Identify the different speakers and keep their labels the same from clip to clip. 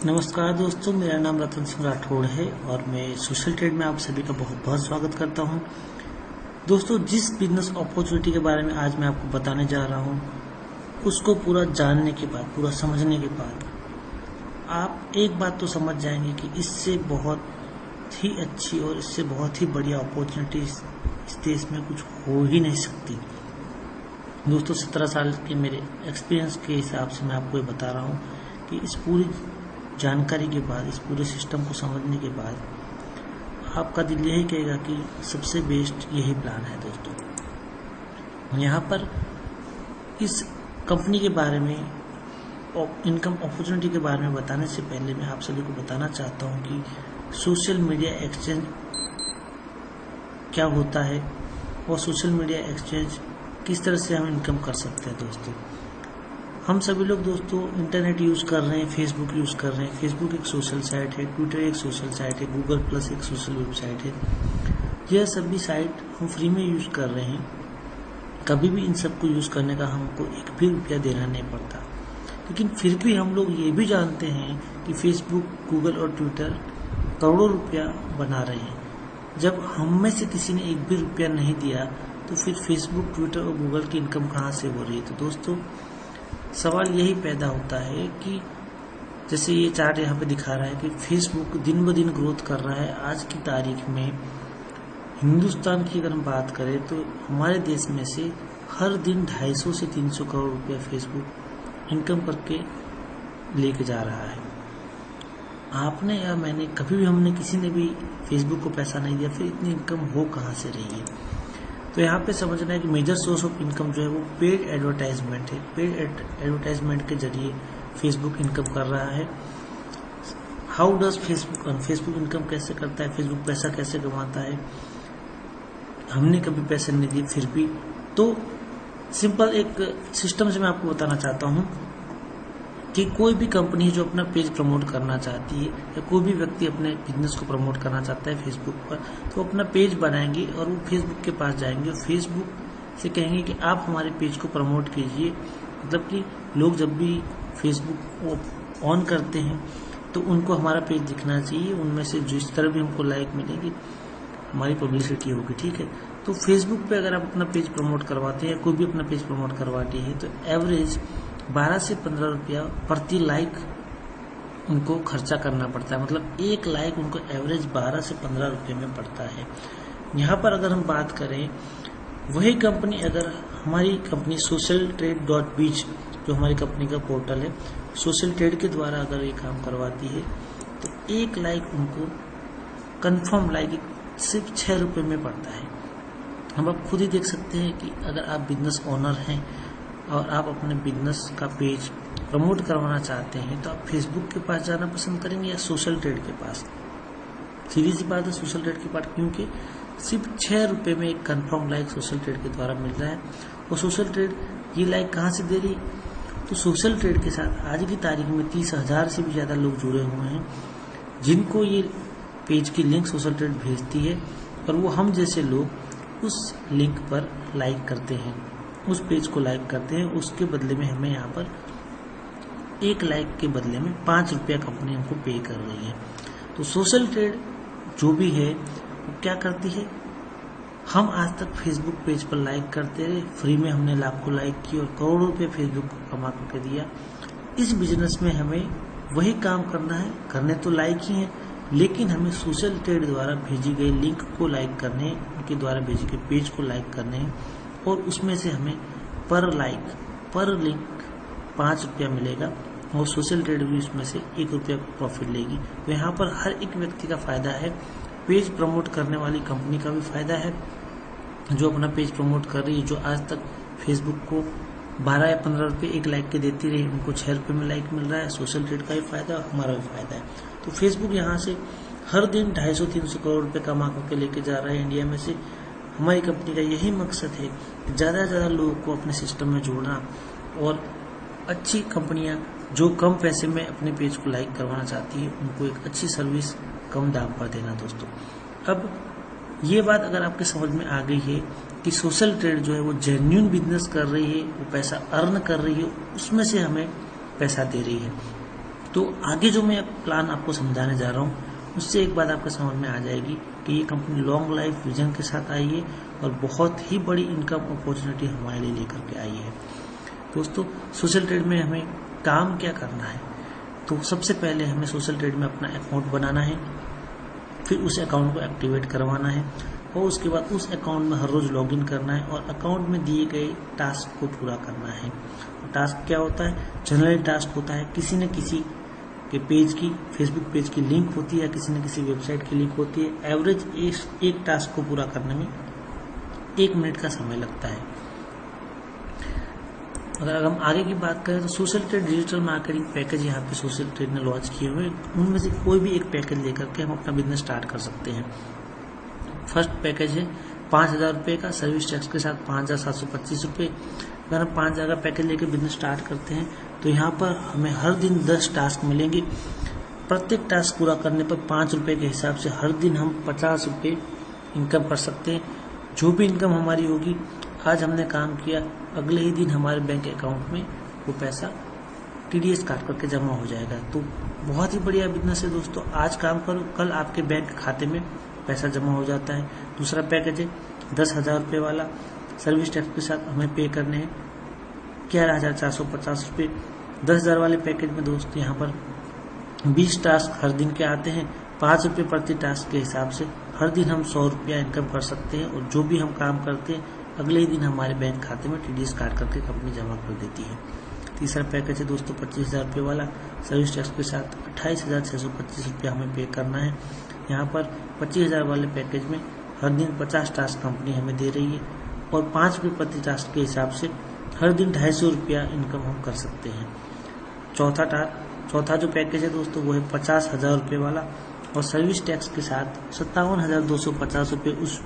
Speaker 1: नमस्कार दोस्तों, मेरा नाम रतन सिंह राठौड़ है और मैं सोशल ट्रेड में आप सभी का बहुत बहुत स्वागत करता हूं। दोस्तों, जिस बिजनेस अपॉर्चुनिटी के बारे में आज मैं आपको बताने जा रहा हूं, उसको पूरा जानने के बाद, पूरा समझने के बाद आप एक बात तो समझ जाएंगे कि इससे बहुत ही अच्छी और इससे बहुत ही बढ़िया अपॉर्चुनिटी इस देश में कुछ हो ही नहीं सकती। दोस्तों, 17 साल के मेरे एक्सपीरियंस के हिसाब से मैं आपको ये बता रहा हूँ कि इस पूरी जानकारी के बाद, इस पूरे सिस्टम को समझने के बाद आपका दिल यही कहेगा कि सबसे बेस्ट यही प्लान है। दोस्तों, यहाँ पर इस कंपनी के बारे में, इनकम अपॉर्चुनिटी के बारे में बताने से पहले मैं आप सभी को बताना चाहता हूँ कि सोशल मीडिया एक्सचेंज क्या होता है और सोशल मीडिया एक्सचेंज किस तरह से हम इनकम कर सकते हैं। दोस्तों, हम सभी लोग दोस्तों इंटरनेट यूज़ कर रहे हैं, फेसबुक यूज़ कर रहे हैं। फेसबुक एक सोशल साइट है, ट्विटर एक सोशल साइट है, गूगल प्लस एक सोशल वेबसाइट है। यह सभी साइट हम फ्री में यूज़ कर रहे हैं। कभी भी इन सबको यूज़ करने का हमको एक भी रुपया देना नहीं पड़ता। लेकिन फिर भी हम लोग ये भी जानते हैं कि फेसबुक, गूगल और ट्विटर करोड़ों रुपया बना रहे हैं। जब हम में से किसी ने एक भी रुपया नहीं दिया तो फिर फेसबुक, ट्विटर और गूगल की इनकम कहाँ से हो रही है। तो दोस्तों, सवाल यही पैदा होता है कि जैसे ये चार्ट यहाँ पे दिखा रहा है कि फेसबुक दिन ब दिन ग्रोथ कर रहा है। आज की तारीख में हिंदुस्तान की अगर हम बात करें तो हमारे देश में से हर दिन 250 से 300 करोड़ रुपया फेसबुक इनकम करके लेके जा रहा है। आपने या मैंने कभी भी, हमने किसी ने भी फेसबुक को पैसा नहीं दिया, फिर इतनी इनकम हो कहाँ से रही है। तो यहाँ पे समझना है कि मेजर सोर्स ऑफ इनकम जो है वो पेड एडवर्टाइजमेंट है। पेड एडवर्टाइजमेंट के जरिए फेसबुक इनकम कर रहा है। हाउ डज फेसबुक इनकम कैसे करता है, फेसबुक पैसा कैसे कमाता है। हमने कभी पैसे नहीं दिए फिर भी। तो सिंपल एक सिस्टम से मैं आपको बताना चाहता हूँ कि कोई भी कंपनी जो अपना पेज प्रमोट करना चाहती है या कोई भी व्यक्ति अपने बिजनेस को प्रमोट करना चाहता है फेसबुक पर, तो अपना पेज बनाएंगे और वो फेसबुक के पास जाएंगे और फेसबुक से कहेंगे कि आप हमारे पेज को प्रमोट कीजिए। मतलब कि लोग जब भी फेसबुक ऑन करते हैं तो उनको हमारा पेज दिखना चाहिए। उनमें से जिस तरह भी हमको लाइक मिलेगी, हमारी पब्लिसिटी होगी, ठीक है। तो फेसबुक पे अगर आप अपना पेज प्रमोट करवाते हैं, कोई भी अपना पेज प्रमोट करवाती है, तो एवरेज 12 से 15 रुपया प्रति लाइक उनको खर्चा करना पड़ता है। मतलब एक लाइक उनको एवरेज 12 से 15 रुपये में पड़ता है। यहाँ पर अगर हम बात करें, वही कंपनी, अगर हमारी कंपनी सोशल ट्रेड .biz जो हमारी कंपनी का पोर्टल है, सोशल ट्रेड के द्वारा अगर ये काम करवाती है तो एक लाइक उनको कंफर्म लाइक सिर्फ 6 रुपये में पड़ता है। हम आप खुद ही देख सकते हैं कि अगर आप बिजनेस ओनर हैं और आप अपने बिजनेस का पेज प्रमोट करवाना चाहते हैं तो आप फेसबुक के पास जाना पसंद करेंगे या सोशल ट्रेड के पास। सीधी सी बात है, सोशल ट्रेड के पास, क्योंकि सिर्फ 6 रुपये में एक कंफर्म लाइक सोशल ट्रेड के द्वारा मिल रहा है। और सोशल ट्रेड ये लाइक कहाँ से दे रही, तो सोशल ट्रेड के साथ आज की तारीख में 30,000 से भी ज़्यादा लोग जुड़े हुए हैं, जिनको ये पेज की लिंक सोशल ट्रेड भेजती है और वो हम जैसे लोग उस लिंक पर लाइक करते हैं, उस पेज को लाइक करते हैं। उसके बदले में हमें यहाँ पर एक लाइक के बदले में 5 रुपया कंपनी हमको पे कर रही है। तो सोशल ट्रेड जो भी है वो क्या करती है, हम आज तक फेसबुक पेज पर लाइक करते रहे, फ्री में हमने लाखों लाइक किए और करोड़ों रुपये फेसबुक को कमा करके दिया। इस बिजनेस में हमें वही काम करना है, करने तो लाइक ही है, लेकिन हमें सोशल ट्रेड द्वारा भेजी गई लिंक को लाइक करने, उनके द्वारा भेजे गए पेज को लाइक करने और उसमें से हमें पर लाइक, पर लिंक 5 रुपया मिलेगा और सोशल ट्रेड भी उसमें से 1 रुपया प्रॉफिट लेगी। तो यहाँ पर हर एक व्यक्ति का फायदा है, पेज प्रमोट करने वाली कंपनी का भी फायदा है जो अपना पेज प्रमोट कर रही है, जो आज तक फेसबुक को 12 या 15 रुपये एक लाइक के देती रही, उनको 6 रुपये में लाइक मिल रहा है। सोशल ट्रेड का भी फायदा और हमारा भी फायदा है। तो फेसबुक यहाँ से हर दिन 250-300 करोड़ रुपये कमा करके लेके जा रहा है इंडिया में से। हमारी कंपनी का यही मकसद है कि ज़्यादा से ज़्यादा लोगों को अपने सिस्टम में जोड़ना और अच्छी कंपनियां जो कम पैसे में अपने पेज को लाइक करवाना चाहती है उनको एक अच्छी सर्विस कम दाम पर देना। दोस्तों, अब ये बात अगर आपके समझ में आ गई है कि सोशल ट्रेड जो है वो जेन्युइन बिजनेस कर रही है, वो पैसा अर्न कर रही है, उसमें से हमें पैसा दे रही है, तो आगे जो मैं प्लान आपको समझाने जा रहा हूँ उससे एक बात आपको समझ में आ जाएगी कि ये कंपनी लॉन्ग लाइफ विजन के साथ आई है और बहुत ही बड़ी इनकम अपॉर्चुनिटी हमारे लिए लेकर के आई है। दोस्तों, सोशल ट्रेड में हमें काम क्या करना है? तो सबसे पहले हमें सोशल ट्रेड में अपना अकाउंट बनाना है, फिर उस अकाउंट को एक्टिवेट करवाना है और उसके बाद उस अकाउंट में हर रोज लॉगिन करना है और अकाउंट में दिए गए टास्क को पूरा करना है। टास्क क्या होता है? जनरल टास्क होता है, किसी न किसी के पेज की, फेसबुक पेज की लिंक होती है, किसी न किसी वेबसाइट की लिंक होती है। एवरेज एक टास्क को पूरा करने में 1 मिनट का समय लगता है। अगर हम आगे की बात करें तो social trade digital marketing package यहाँ पे सोशल ट्रेड ने लॉन्च किए हुए, उनमें से कोई भी एक पैकेज लेकर के हम अपना बिजनेस स्टार्ट कर सकते हैं। फर्स्ट पैकेज है 5,000 रुपये का, सर्विस टैक्स के साथ 5,725 रुपये। अगर हम 5,000 का पैकेज लेकर बिजनेस स्टार्ट करते हैं तो यहाँ पर हमें हर दिन 10 टास्क मिलेंगे। प्रत्येक टास्क पूरा करने पर 5 रुपये के हिसाब से हर दिन हम 50 रुपये इनकम कर सकते हैं। जो भी इनकम हमारी होगी, आज हमने काम किया, अगले ही दिन हमारे बैंक अकाउंट में वो पैसा TDS काट करके जमा हो जाएगा। तो बहुत ही बढ़िया बिजनेस है दोस्तों। आज काम करो, कल आपके बैंक खाते में पैसा जमा हो जाता है। दूसरा पैकेज है 10,000 रुपये वाला, सर्विस टैक्स के साथ हमें पे करने हैं 11,450 रुपये। 10,000 वाले पैकेज में दोस्तों यहाँ पर 20 टास्क हर दिन के आते हैं। 5 रुपये प्रति टास्क के हिसाब से हर दिन हम 100 रुपया इनकम कर सकते हैं और जो भी हम काम करते हैं अगले ही दिन हमारे बैंक खाते में TDS काट करके कंपनी जमा कर देती है। तीसरा पैकेज है दोस्तों 25,000 रुपये वाला, सर्विस टैक्स के साथ 28,625 रुपया हमें पे करना है। यहाँ पर 25,000 वाले पैकेज में हर दिन 50 टास्क कंपनी हमें दे रही है और 5 रुपये प्रति टास्क के हिसाब से हर दिन 250 रुपया इनकम हम कर सकते हैं। चौथा जो पैकेज है दोस्तों वो है 50,000 रुपये वाला और सर्विस टैक्स के साथ 57,250 रुपये उस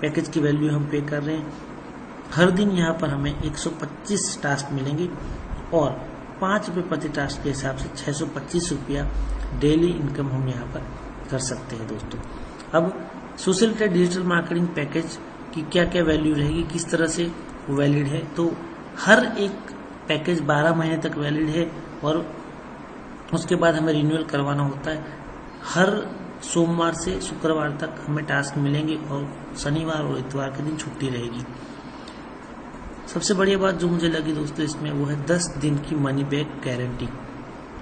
Speaker 1: पैकेज की वैल्यू हम पे कर रहे हैं। हर दिन यहाँ पर हमें 125 टास्क मिलेंगे और 5 रुपये प्रति टास्क के हिसाब से 625 रुपया डेली इनकम हम यहाँ पर कर सकते हैं दोस्तों। अब social trade digital marketing package की क्या क्या वैल्यू रहेगी, किस तरह से वैलिड है? तो हर एक पैकेज 12 महीने तक वैलिड है और उसके बाद हमें रिन्यूअल करवाना होता है। हर सोमवार से शुक्रवार तक हमें टास्क मिलेंगे और शनिवार और इतवार के दिन छुट्टी रहेगी। सबसे बढ़िया बात जो मुझे लगी दोस्तों इसमें वो है 10 दिन की मनी बैक गारंटी।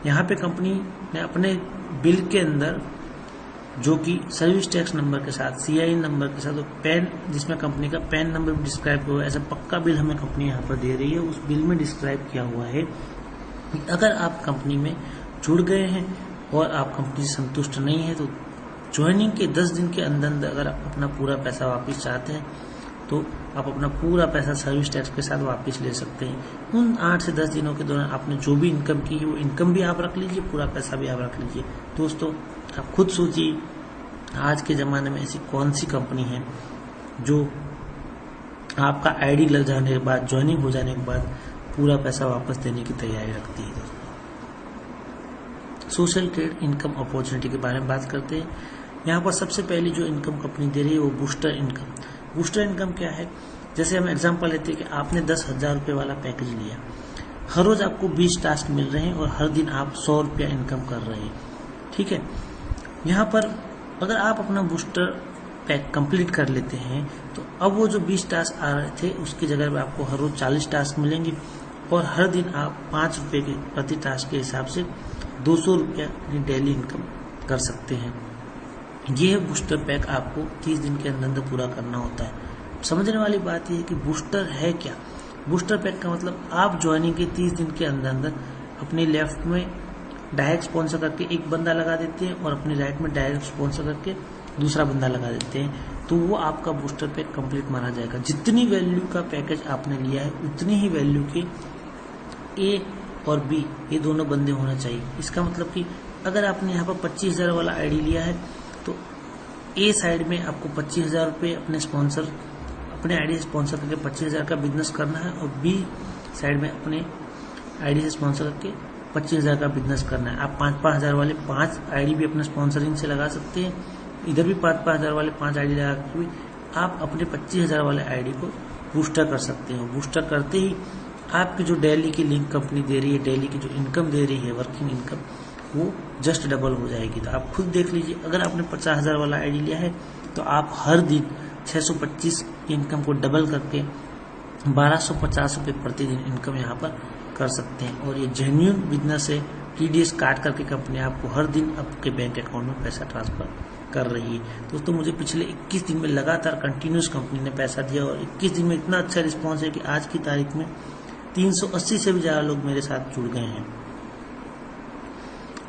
Speaker 1: यहाँ पे कंपनी ने अपने बिल के अंदर जो कि सर्विस टैक्स नंबर के साथ, CIN नंबर के साथ और पैन, जिसमें कंपनी का पैन नंबर भी डिस्क्राइब हुआ है, ऐसा पक्का बिल हमें कंपनी यहाँ पर दे रही है। उस बिल में डिस्क्राइब किया हुआ है कि अगर आप कंपनी में जुड़ गए हैं और आप कंपनी से संतुष्ट नहीं है तो ज्वाइनिंग के 10 दिन के अंदर अगर आप अपना पूरा पैसा वापस चाहते हैं तो आप अपना पूरा पैसा सर्विस टैक्स के साथ वापस ले सकते हैं। उन 8 से 10 दिनों के दौरान आपने जो भी इनकम की है वो इनकम भी आप रख लीजिए, पूरा पैसा भी आप रख लीजिए। दोस्तों, आप खुद सोचिए आज के ज़माने में ऐसी कौन सी कंपनी है जो आपका ID लग जाने के बाद, ज्वाइनिंग हो जाने के बाद पूरा पैसा वापस देने की तैयारी रखती है। दोस्तों, सोशल ट्रेड इनकम अपॉर्चुनिटी के बारे में बात करते हैं। यहाँ पर सबसे पहली जो इनकम कंपनी दे रही है वो बूस्टर इनकम। बूस्टर इनकम क्या है? जैसे हम एग्जांपल लेते हैं कि आपने 10,000 रुपये वाला पैकेज लिया, हर रोज आपको 20 टास्क मिल रहे हैं और हर दिन आप 100 रुपया इनकम कर रहे हैं। ठीक है, यहाँ पर अगर आप अपना बूस्टर पैक कंप्लीट कर लेते हैं तो अब वो जो 20 टास्क आ रहे थे उसकी जगह पर आपको हर रोज 40 टास्क मिलेंगे और हर दिन आप 5 रुपये के प्रति टास्क के हिसाब से 200 रुपया डेली इनकम कर सकते हैं। ये बूस्टर पैक आपको 30 दिन के अंदर पूरा करना होता है। समझने वाली बात यह है कि बूस्टर है क्या। बूस्टर पैक का मतलब आप ज्वाइनिंग के 30 दिन के अंदर अपने लेफ्ट में डायरेक्ट स्पॉन्सर करके एक बंदा लगा देते हैं और अपने राइट में डायरेक्ट स्पॉन्सर करके दूसरा बंदा लगा देते हैं, तो वो आपका बूस्टर पैक कंप्लीट माना जाएगा। जितनी वैल्यू का पैकेज आपने लिया है उतनी ही वैल्यू के A और B ये दोनों बंदे होना चाहिए। इसका मतलब कि अगर आपने यहाँ पर 25,000 वाला ID लिया है तो A साइड में आपको 25,000 रुपये अपने ID से स्पॉन्सर करके 25,000 का बिजनेस करना है और B साइड में अपने ID से स्पॉन्सर करके 25,000 का बिजनेस करना है। आप 5,000 वाले 5 ID भी अपने स्पॉन्सरिंग से लगा सकते हैं, इधर भी 5,000 वाले 5 ID लगा के भी आप अपने 25,000 वाले ID को बूस्टर कर सकते हैं। बूस्टर करते ही आपकी जो डेली की लिंक कंपनी दे रही है, डेली की जो इनकम दे रही है वर्किंग इनकम, वो जस्ट डबल हो जाएगी। तो आप खुद देख लीजिए, अगर आपने 50,000 वाला आईडी लिया है तो आप हर दिन 625 की इनकम को डबल करके 1250 रुपये प्रतिदिन इनकम यहाँ पर कर सकते हैं। और ये जेन्युइन बिजनेस है, TDS काट करके कंपनी आपको हर दिन आपके बैंक अकाउंट में पैसा ट्रांसफर कर रही है। दोस्तों मुझे पिछले 21 दिन में लगातार कंटिन्यूस कंपनी ने पैसा दिया और 21 दिन में इतना अच्छा रिस्पॉन्स है कि आज की तारीख में 380 से भी ज़्यादा लोग मेरे साथ जुड़ गए हैं।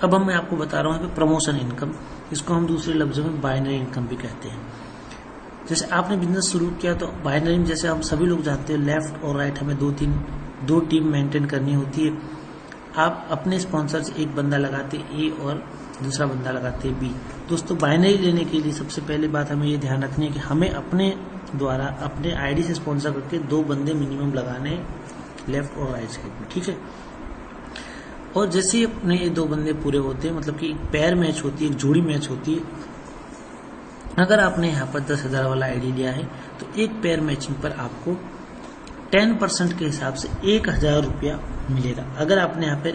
Speaker 1: अब मैं आपको बता रहा हूँ प्रमोशन इनकम, इसको हम दूसरे लफ्जों में बाइनरी इनकम भी कहते हैं। जैसे आपने बिजनेस शुरू किया तो बाइनरी में, जैसे हम सभी लोग जानते हैं, लेफ्ट और राइट हमें दो टीम मेंटेन करनी होती है। आप अपने स्पॉन्सर से एक बंदा लगाते ए और दूसरा बंदा लगाते बी। दोस्तों बाइनरी लेने के लिए सबसे पहले बात हमें ये ध्यान रखनी है कि हमें अपने द्वारा अपने आईडी से स्पॉन्सर करके 2 बंदे मिनिमम लगाने लेफ्ट और राइट साइड में, ठीक है। और जैसे ही अपने ये 2 बंदे पूरे होते हैं, मतलब कि एक पैर मैच होती है, एक जोड़ी मैच होती है। अगर आपने यहाँ पर 10,000 वाला आईडी लिया है तो एक पैर मैचिंग पर आपको 10% के हिसाब से 1,000 रुपया मिलेगा। अगर आपने यहाँ पे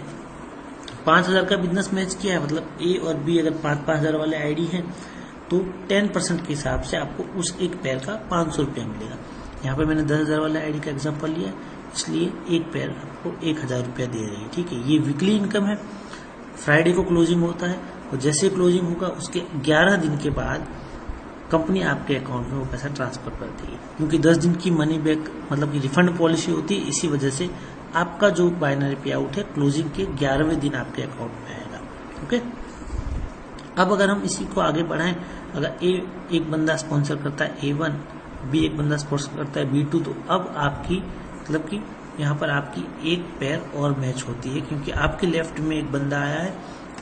Speaker 1: 5,000 का बिजनेस मैच किया है, मतलब ए और बी अगर 5,000 वाले आईडी हैं तो 10% के हिसाब से आपको उस एक पैर का 500 रुपया मिलेगा। यहाँ पे मैंने 10,000 वाले आईडी का एग्जांपल लिया, इसलिए एक पैर आपको 1,000 रुपया दे रही है, ठीक है। ये वीकली इनकम है। फ्राइडे को क्लोजिंग होता है और जैसे क्लोजिंग होगा उसके 11 दिन के बाद कंपनी आपके अकाउंट में वो पैसा ट्रांसफर कर देगी, क्योंकि 10 दिन की मनी बैक मतलब कि रिफंड पॉलिसी होती है। इसी वजह से आपका जो बाइनरी पे आउट है क्लोजिंग के 11वें दिन आपके अकाउंट में आएगा, ओके। अब अगर हम इसी को आगे बढ़ाएं, अगर ए एक बंदा स्पॉन्सर करता है A1, बी एक बंदा स्पॉन्सर करता है B2, तो अब आपकी मतलब कि यहाँ पर आपकी एक पैर और मैच होती है, क्योंकि आपके लेफ्ट में एक बंदा आया है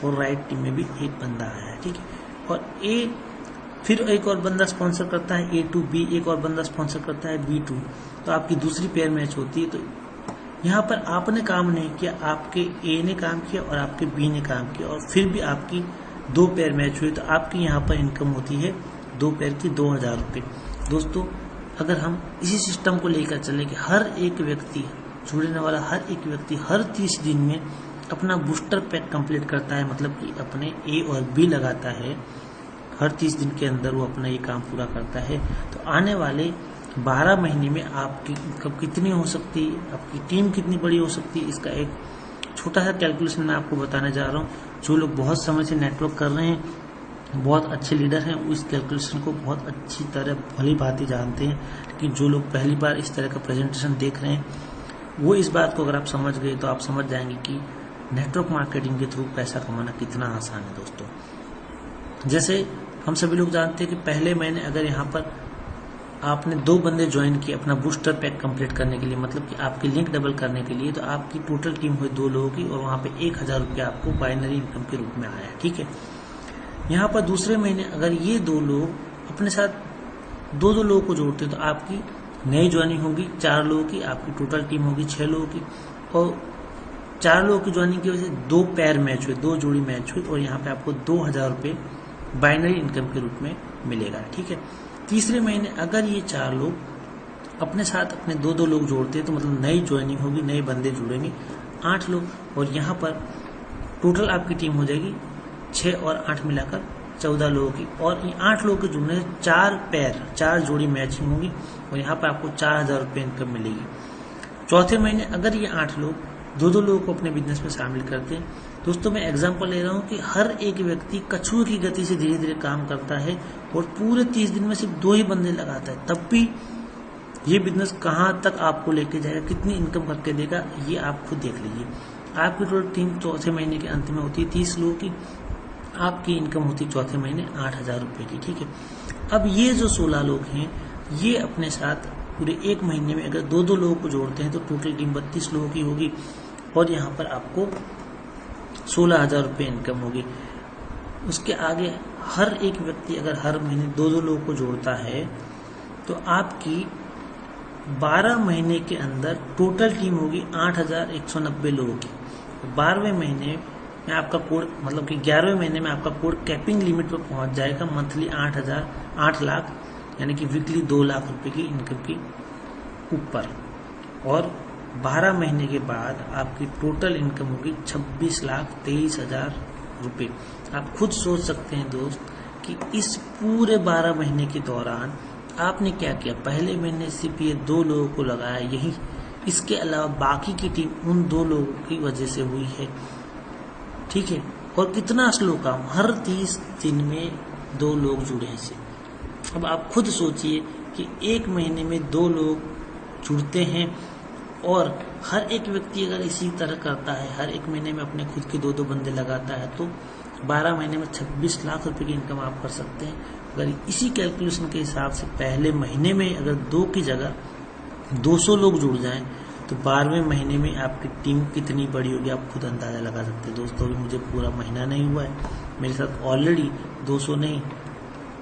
Speaker 1: और राइट टीम में भी एक बंदा आया है, ठीक है। और ए फिर एक और बंदा स्पॉन्सर करता है A2, बी एक और बंदा स्पॉन्सर करता है B2, तो आपकी दूसरी पेयर मैच होती है। तो यहाँ पर आपने काम नहीं किया, आपके A ने काम किया और आपके B ने काम किया और फिर भी आपकी 2 पेयर मैच हुई, तो आपकी यहाँ पर इनकम होती है 2 पेयर की 2,000 रुपये। दोस्तों अगर हम इसी सिस्टम को लेकर चले कि हर एक व्यक्ति, जुड़ने वाला हर एक व्यक्ति हर 30 दिन में अपना बूस्टर पैक कंप्लीट करता है, मतलब कि अपने A और B लगाता है, हर 30 दिन के अंदर वो अपना ये काम पूरा करता है, तो आने वाले 12 महीने में आपकी इनकम कितनी हो सकती है, आपकी टीम कितनी बड़ी हो सकती है, इसका एक छोटा सा कैलकुलेशन मैं आपको बताने जा रहा हूँ। जो लोग बहुत समय से नेटवर्क कर रहे हैं, बहुत अच्छे लीडर हैं, वो इस कैलकुलेशन को बहुत अच्छी तरह भली भांति जानते हैं। लेकिन जो लोग पहली बार इस तरह का प्रेजेंटेशन देख रहे हैं, वो इस बात को अगर आप समझ गए तो आप समझ जाएंगे कि नेटवर्क मार्केटिंग के थ्रू पैसा कमाना कितना आसान है। दोस्तों जैसे हम सभी लोग जानते हैं कि पहले महीने अगर यहाँ पर आपने 2 बंदे ज्वाइन किए अपना बूस्टर पैक कंप्लीट करने के लिए, मतलब कि आपकी लिंक डबल करने के लिए, तो आपकी टोटल टीम हुई 2 लोगों की और वहाँ पे 1,000 रुपया आपको बाइनरी इनकम के रूप में आया, ठीक है। यहाँ पर दूसरे महीने अगर ये 2 लोग अपने साथ 2 लोगों को जोड़ते हैं तो आपकी नई ज्वाइनिंग होगी 4 लोगों की, आपकी टोटल टीम होगी 6 लोगों की, और 4 लोगों की ज्वाइनिंग की वजह से 2 पैर मैच हुए, 2 जोड़ी मैच हुई और यहाँ पे आपको 2,000 रुपये बाइनरी इनकम के रूप में मिलेगा, ठीक है। तीसरे महीने अगर ये 4 लोग अपने साथ अपने 2 लोग जोड़ते हैं तो मतलब नई ज्वाइनिंग होगी, नए बंदे जुड़ेंगे 8 लोग, और यहाँ पर टोटल आपकी टीम हो जाएगी 6 और 8 मिलाकर 14 लोगों की, और ये 8 लोगों के जुड़ने से 4 जोड़ी मैचिंग होगी और यहाँ पर आपको 4,000 रुपये इनकम मिलेगी। चौथे महीने अगर ये 8 लोग 2 लोगों को अपने बिजनेस में शामिल करते हैं, दोस्तों मैं एग्जांपल ले रहा हूँ कि हर एक व्यक्ति कछुए की गति से धीरे धीरे काम करता है और पूरे 30 दिन में सिर्फ 2 ही बंदे लगाता है, तब भी ये बिजनेस कहाँ तक आपको लेके जाएगा, कितनी इनकम करके देगा, ये आप खुद देख लीजिए। आपकी टोटल टीम चौथे महीने के अंत में होती है 30 लोगों की, आपकी इनकम होती है चौथे महीने 8,000 रुपये की, ठीक है। अब ये जो 16 लोग हैं, ये अपने साथ पूरे 1 महीने में अगर 2 लोगों को जोड़ते हैं तो टोटल टीम 32 लोगों की होगी और यहाँ पर आपको 16,000 रुपये इनकम होगी। उसके आगे हर एक व्यक्ति अगर हर महीने 2 लोगों को जोड़ता है तो आपकी 12 महीने के अंदर टोटल टीम होगी 8,190 लोगों की। 12वें महीने में आपका कोड मतलब कि 11वें महीने में आपका कोड कैपिंग लिमिट पर पहुंच जाएगा, मंथली 8 लाख यानी कि वीकली 2 लाख रुपए की इनकम की ऊपर, और 12 महीने के बाद आपकी टोटल इनकम होगी 26,23,000 रुपये। आप खुद सोच सकते हैं दोस्त कि इस पूरे 12 महीने के दौरान आपने क्या किया। पहले महीने सिर्फ ये 2 लोगों को लगाया, यही इसके अलावा बाकी की टीम उन 2 लोगों की वजह से हुई है, ठीक है। और कितना स्लो काम, हर 30 दिन में 2 लोग जुड़े हैं इससे। अब आप खुद सोचिए कि 1 महीने में 2 लोग जुड़ते हैं और हर एक व्यक्ति अगर इसी तरह करता है, हर 1 महीने में अपने खुद के 2-2 बंदे लगाता है, तो 12 महीने में 26 लाख रुपए की इनकम आप कर सकते हैं। अगर इसी कैलकुलेशन के हिसाब से पहले महीने में अगर 2 की जगह 200 लोग जुड़ जाएं तो 12वें महीने में आपकी टीम कितनी बड़ी होगी आप खुद अंदाजा लगा सकते हैं। दोस्तों अभी मुझे पूरा महीना नहीं हुआ है, मेरे साथ ऑलरेडी 200 नहीं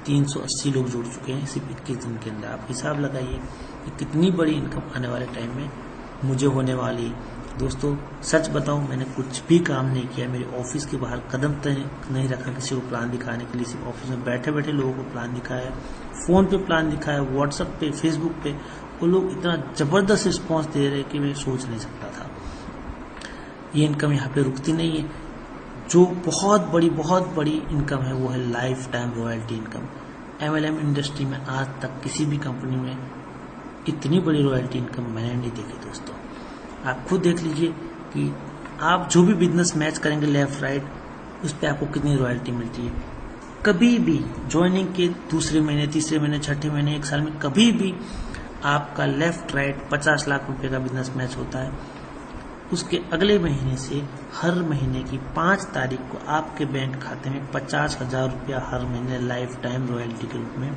Speaker 1: 380 लोग जुड़ चुके हैं सिर्फ 21 दिन के अंदर। आप हिसाब लगाइए कि कितनी बड़ी इनकम आने वाले टाइम में मुझे होने वाली है। दोस्तों सच बताऊं, मैंने कुछ भी काम नहीं किया, मेरे ऑफिस के बाहर कदम तक नहीं रखा किसी को प्लान दिखाने के लिए। सिर्फ ऑफिस में बैठे बैठे लोगों को प्लान दिखाया, फोन पे प्लान दिखाया, व्हाट्सएप पे, फेसबुक पे। वो लोग इतना जबरदस्त रिस्पॉन्स दे रहे कि मैं सोच नहीं सकता था। ये इनकम यहाँ पे रुकती नहीं है। जो बहुत बड़ी इनकम है वो है life time royalty income. MLM industry में आज तक किसी भी कंपनी में इतनी बड़ी रॉयल्टी इनकम मैंने नहीं देखी। दोस्तों आप खुद देख लीजिए कि आप जो भी बिजनेस मैच करेंगे लेफ्ट राइट, उस पर आपको कितनी रॉयल्टी मिलती है। कभी भी ज्वाइनिंग के दूसरे महीने, तीसरे महीने, छठे महीने, 1 साल में कभी भी आपका लेफ्ट राइट 50 लाख रुपए का बिजनेस मैच होता है, उसके अगले महीने से हर महीने की 5 तारीख को आपके बैंक खाते में 50,000 रुपया हर महीने लाइफ टाइम रॉयल्टी के रूप में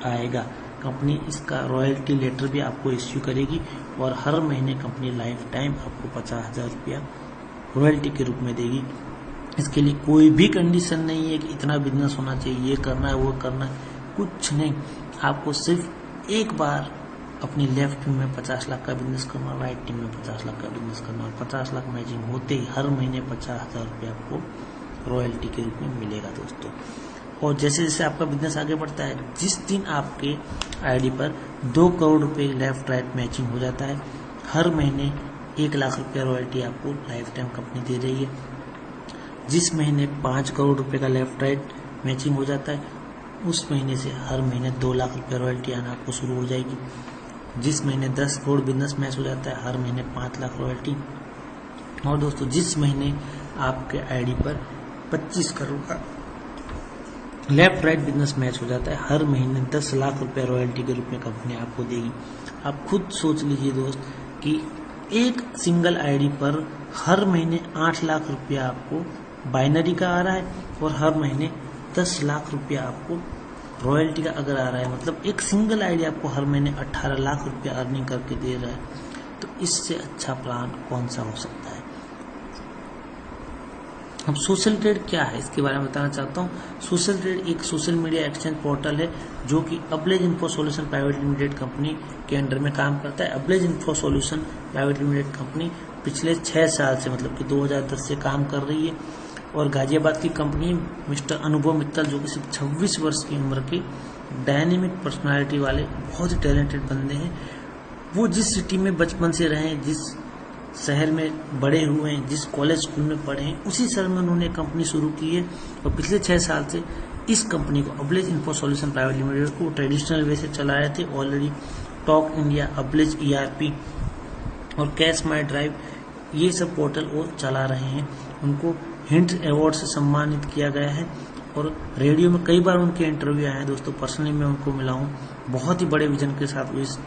Speaker 1: आएगा। कंपनी इसका रॉयल्टी लेटर भी आपको इश्यू करेगी और हर महीने कंपनी लाइफ टाइम आपको 50,000 रुपया रॉयल्टी के रूप में देगी। इसके लिए कोई भी कंडीशन नहीं है कि इतना बिजनेस होना चाहिए, ये करना है, वो करना है, कुछ नहीं। आपको सिर्फ एक बार अपनी लेफ्ट टीम में 50 लाख का बिजनेस करना, राइट टीम में 50 लाख का बिजनेस करना और 50 लाख मैचिंग होते ही हर महीने 50,000 रुपया आपको रॉयल्टी के रूप में मिलेगा। दोस्तों और जैसे जैसे आपका बिजनेस आगे बढ़ता है, जिस दिन आपके आईडी पर 2 करोड़ रुपए लेफ्ट राइट मैचिंग हो जाता है, हर महीने 1 लाख रुपया रॉयल्टी आपको लाइफ टाइम कंपनी दे रही है। जिस महीने 5 करोड़ रुपए का लेफ्ट राइट मैचिंग हो जाता है, उस महीने से हर महीने 2 लाख रुपया रॉयल्टी आना आपको शुरू हो जाएगी। जिस महीने 10 करोड़ बिजनेस मैच हो जाता है, हर महीने 5 लाख रॉयल्टी। और दोस्तों जिस महीने आपके आईडी पर 25 करोड़ का लेफ्ट राइट बिजनेस मैच हो जाता है, हर महीने 10 लाख रुपया रॉयल्टी के रूप में कंपनी आपको देगी। आप खुद सोच लीजिए दोस्त कि एक सिंगल आईडी पर हर महीने 8 लाख रुपया आपको बाइनरी का आ रहा है और हर महीने 10 लाख रुपया आपको रॉयल्टी का अगर आ रहा है, मतलब एक सिंगल आईडी आपको हर महीने 18 लाख रुपया अर्निंग करके दे रहा है, तो इससे अच्छा प्लान कौन सा हो सकता है। अब सोशल ट्रेड क्या है इसके बारे में बताना चाहता हूँ। सोशल ट्रेड एक सोशल मीडिया एक्सचेंज पोर्टल है जो कि Ablaze info solution private limited company के अंडर में काम करता है। Ablaze info solution private limited company पिछले 6 साल से, मतलब कि 2010 से काम कर रही है और गाजियाबाद की कंपनी मिस्टर अनुभव मित्तल, जो कि सिर्फ 26 वर्ष की उम्र के डायनेमिक पर्सनालिटी वाले बहुत ही टैलेंटेड बंदे हैं। वो जिस सिटी में बचपन से रहे, जिस शहर में बड़े हुए हैं, जिस कॉलेज स्कूल में पढ़े हैं, उसी शहर में उन्होंने कंपनी शुरू की है और पिछले 6 साल से इस कंपनी को अबलेज इन्फो सॉल्यूशन प्राइवेट लिमिटेड को ट्रेडिशनल वे से चला रहे थे। ऑलरेडी टॉक इंडिया, अबलेज ERP और कैश माई ड्राइव ये सब पोर्टल वो चला रहे हैं। उनको हिंट अवार्ड से सम्मानित किया गया है और रेडियो में कई बार उनके इंटरव्यू आए हैं। दोस्तों पर्सनली मैं उनको मिला हूँ, बहुत ही बड़े विजन के साथ वो इस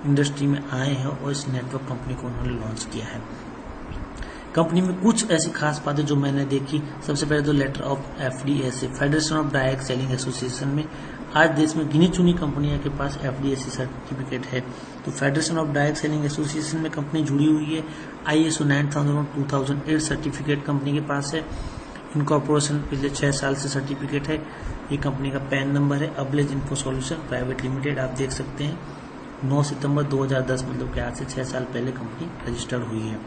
Speaker 1: इंडस्ट्री में आए हैं और इस नेटवर्क कंपनी को उन्होंने लॉन्च किया है। कंपनी में कुछ ऐसी खास बातें जो मैंने देखी, सबसे पहले तो letter of FDSA, federation of direct selling association में आज देश में गिनी चुनी कंपनियों के पास FDSA सर्टिफिकेट है। तो federation of direct selling association में कंपनी जुड़ी हुई है। ISO 9000 2008 सर्टिफिकेट कंपनी के पास है। इनकॉर्पोरेशन पिछले 6 साल से सर्टिफिकेट है। ये कंपनी का पैन नंबर है Ablaze info solution private limited, आप देख सकते हैं 9 सितंबर 2010, मतलब कि आज से 6 साल पहले कंपनी रजिस्टर्ड हुई है।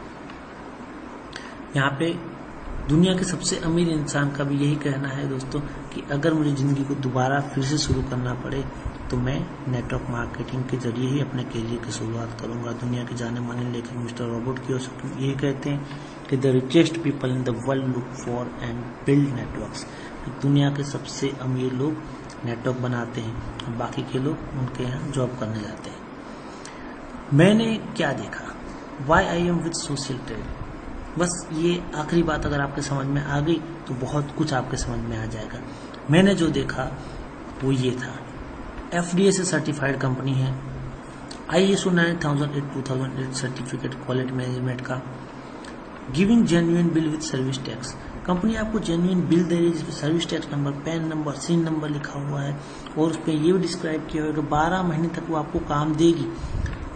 Speaker 1: यहाँ पे दुनिया के सबसे अमीर इंसान का भी यही कहना है दोस्तों कि अगर मुझे ज़िंदगी को दोबारा फिर से शुरू करना पड़े तो मैं नेटवर्क मार्केटिंग के जरिए ही अपने करियर की शुरुआत करूंगा। दुनिया के जाने माने लेखक मिस्टर रॉबर्ट कियोसाकी ये कहते हैं कि the richest people in the world look for and build networks. दुनिया के सबसे अमीर लोग नेटवर्क बनाते हैं, बाकी के लोग उनके यहाँ जॉब करने जाते हैं। मैंने क्या देखा, why I am with social trade. बस ये आखिरी बात अगर आपके समझ में आ गई तो बहुत कुछ आपके समझ में आ जाएगा। मैंने जो देखा वो ये था, FDA से सर्टिफाइड कंपनी है, ISO 9008-2008 सर्टिफिकेट क्वालिटी मैनेजमेंट का, giving genuine bill with service tax. Company आपको जेन्युइन बिल दे रही है जिसमें service tax number, PAN number, सीन नंबर लिखा हुआ है और उस पर ये भी डिस्क्राइब किया हुआ है कि 12 महीने तक वो आपको काम देगी।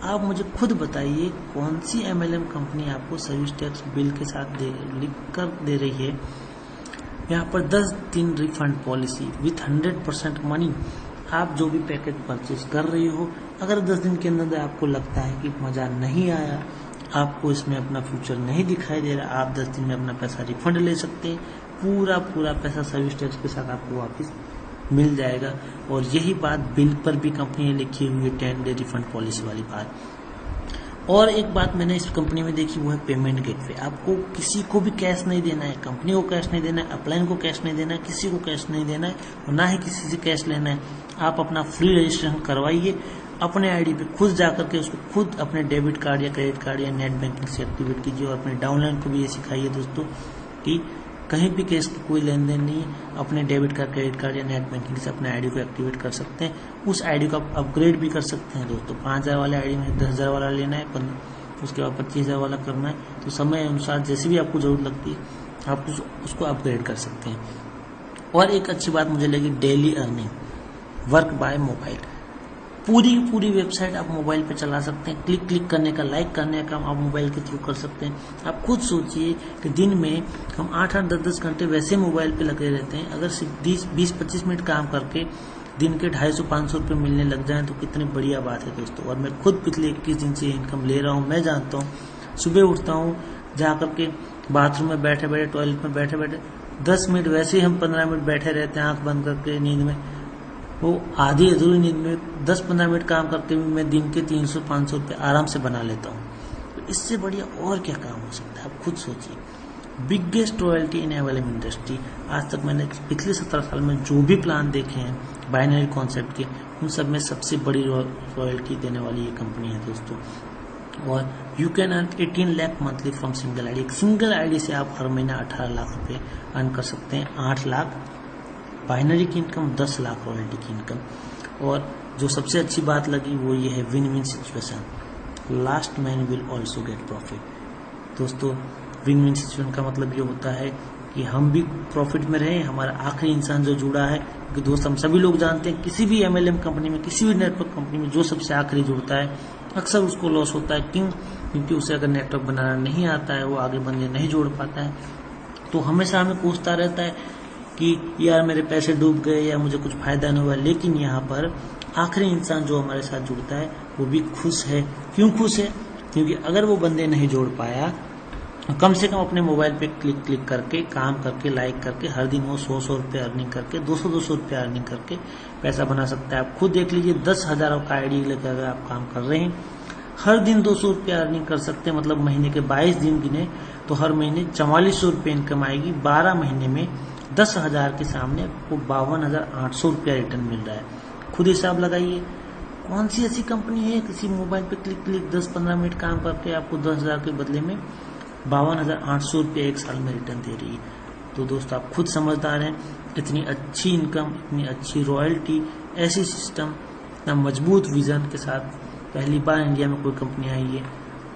Speaker 1: आप मुझे खुद बताइए कौन सी MLM कंपनी आपको सर्विस टैक्स बिल के साथ लिख कर दे रही है। यहाँ पर 10 दिन रिफंड पॉलिसी विथ 100% मनी। आप जो भी पैकेज परचेज कर रही हो, अगर 10 दिन के अंदर आपको लगता है कि मज़ा नहीं आया, आपको इसमें अपना फ्यूचर नहीं दिखाई दे रहा, आप 10 दिन में अपना पैसा रिफंड ले सकते हैं। पूरा पैसा सर्विस टैक्स के साथ आपको वापस मिल जाएगा। और यही बात बिल पर भी कंपनी ने लिखी हुई है, 10 डे रिफंड पॉलिसी वाली बात। और एक बात मैंने इस कंपनी में देखी, वो है पेमेंट गेटवे। आपको किसी को भी कैश नहीं देना है, कंपनी को कैश नहीं देना है, अपलाइन को कैश नहीं देना है, किसी को कैश नहीं देना है और ना ही किसी से कैश लेना है। आप अपना फ्री रजिस्ट्रेशन करवाइए, अपने आईडी पे खुद जाकर के उसको खुद अपने डेबिट कार्ड या क्रेडिट कार्ड या नेट बैंकिंग से एक्टिवेट कीजिए। और अपने डाउनलाइन को भी ये सिखाइए दोस्तों कि कहीं भी कैश की कोई लेन देन नहीं है, अपने डेबिट कार्ड, क्रेडिट कार्ड या नेट बैंकिंग से अपने आईडी को एक्टिवेट कर सकते हैं। उस आईडी को आप अपग्रेड भी कर सकते हैं दोस्तों। 5000 वाले आईडी में 10,000 वाला लेना है, उसके बाद 25,000 वाला करना है, तो समय अनुसार जैसे भी आपको जरूरत लगती है आप उसको अपग्रेड कर सकते हैं। और एक अच्छी बात मुझे लगी, daily earning, work by mobile. पूरी वेबसाइट आप मोबाइल पे चला सकते हैं। क्लिक करने का, लाइक करने का काम आप मोबाइल के थ्रू कर सकते हैं। आप खुद सोचिए कि दिन में हम 8-8, 10-10 घंटे वैसे मोबाइल पे लगे रहते हैं। अगर सिर्फ 20-25 मिनट काम करके दिन के 250-500 रुपये मिलने लग जाएं तो कितनी बढ़िया बात है दोस्तों। और मैं खुद पिछले 21 दिन से इनकम ले रहा हूँ। मैं जानता हूँ, सुबह उठता हूँ, जा करके बाथरूम में बैठे बैठे, टॉयलेट में बैठे बैठे 10 मिनट, वैसे ही हम 15 मिनट बैठे रहते हैं आंख बंद करके नींद में, वो आधी अधूरी नींद में 10-15 मिनट काम करके भी मैं दिन के 300-500 रुपये आराम से बना लेता हूँ। तो इससे बढ़िया और क्या काम हो सकता है, आप खुद सोचिए। बिगेस्ट रॉयल्टी इन MLM इंडस्ट्री। आज तक मैंने पिछले 17 साल में जो भी प्लान देखे हैं बाइनरी कॉन्सेप्ट के, उन सब में सबसे बड़ी रॉयल्टी देने वाली ये कंपनी है दोस्तों। और you can earn 18 lakh monthly from single ID. एक सिंगल आईडी से आप हर महीना 18 लाख रुपए अर्न कर सकते हैं। 8 लाख बाइनरी की इनकम, 10 लाख रॉयल्टी की इनकम। और जो सबसे अच्छी बात लगी वो ये है win win situation, last man will also get profit. दोस्तों विन विन सिचुएशन का मतलब ये होता है कि हम भी प्रॉफिट में रहें, हमारा आखिरी इंसान जो जुड़ा है, क्योंकि दोस्त हम सभी लोग जानते हैं किसी भी MLM कंपनी में, किसी भी नेटवर्क कंपनी में जो सबसे आखिरी जुड़ता है अक्सर उसको लॉस होता है। क्यों? क्योंकि उसे अगर नेटवर्क बनाना नहीं आता है, वो आगे बंदे नहीं जोड़ पाता है, तो हमेशा हमें पूछता रहता है कि यार मेरे पैसे डूब गए या मुझे कुछ फायदा नहीं हुआ। लेकिन यहाँ पर आखिरी इंसान जो हमारे साथ जुड़ता है वो भी खुश है। क्यों खुश है? क्योंकि अगर वो बंदे नहीं जोड़ पाया, कम से कम अपने मोबाइल पे क्लिक करके, काम करके, लाइक करके हर दिन वो 100 रुपये अर्निंग करके, 200 रुपये अर्निंग करके पैसा बना सकता है। आप खुद देख लीजिए, 10,000 का आईडी लेकर अगर आप काम कर रहे हैं, हर दिन 200 रुपये अर्निंग कर सकते हैं। मतलब महीने के 22 दिन गिने तो हर महीने 4400 रुपये इनकम आएगी। 12 महीने में 10,000 के सामने आपको 52,800 रुपया रिटर्न मिल रहा है। खुद हिसाब लगाइए, कौन सी ऐसी कंपनी है किसी मोबाइल पे क्लिक 10-15 मिनट काम करके आपको 10,000 के बदले में 52,800 रुपये एक साल में रिटर्न दे रही है। तो दोस्तों आप खुद समझदार हैं, इतनी अच्छी इनकम, इतनी अच्छी रॉयल्टी, ऐसी सिस्टम, इतना मजबूत विजन के साथ पहली बार इंडिया में कोई कंपनी आई है।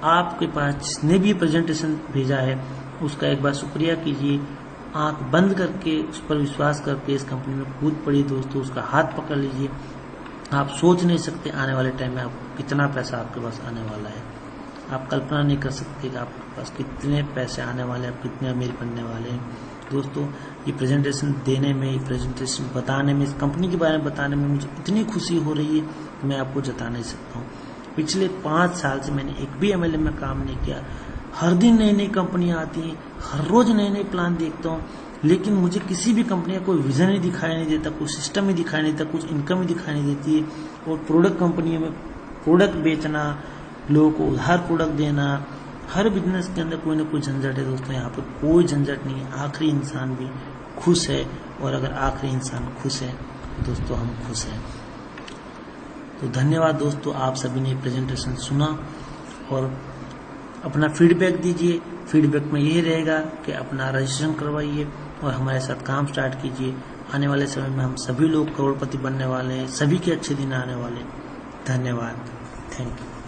Speaker 1: आपके पास जिसने भी प्रेजेंटेशन भेजा है उसका एक बार शुक्रिया कीजिए, आंख बंद करके उस पर विश्वास करके इस कंपनी में कूद पड़ी दोस्तों, उसका हाथ पकड़ लीजिए। आप सोच नहीं सकते आने वाले टाइम में आपको कितना पैसा आपके पास आने वाला है। आप कल्पना नहीं कर सकते कि आपके पास कितने पैसे आने वाले हैं, आप कितने अमीर बनने वाले हैं। दोस्तों ये प्रेजेंटेशन देने में, ये प्रेजेंटेशन बताने में, इस कंपनी के बारे में बताने में मुझे इतनी खुशी हो रही है कि मैं आपको जता नहीं सकता हूँ। पिछले 5 साल से मैंने एक भी MLM में काम नहीं किया। हर दिन नई नई कंपनियां आती हैं, हर रोज नए नए प्लान देखता हूँ। लेकिन मुझे किसी भी कंपनी का कोई विजन ही दिखाई नहीं देता, कोई सिस्टम ही दिखाई नहीं देता, कुछ इनकम ही दिखाई नहीं देती है। और प्रोडक्ट कंपनियों में प्रोडक्ट बेचना, लोगों को उधार प्रोडक्ट देना, हर बिजनेस के अंदर कोई ना कोई झंझट है दोस्तों। यहाँ पर कोई झंझट नहीं है, आखिरी इंसान भी खुश है। और अगर आखिरी इंसान खुश है दोस्तों, हम खुश हैं। तो धन्यवाद दोस्तों, आप सभी ने प्रेजेंटेशन सुना और अपना फीडबैक दीजिए। फीडबैक में यही रहेगा कि अपना रजिस्ट्रेशन करवाइए और हमारे साथ काम स्टार्ट कीजिए। आने वाले समय में हम सभी लोग करोड़पति बनने वाले हैं, सभी के अच्छे दिन आने वाले हैं। धन्यवाद, थैंक यू।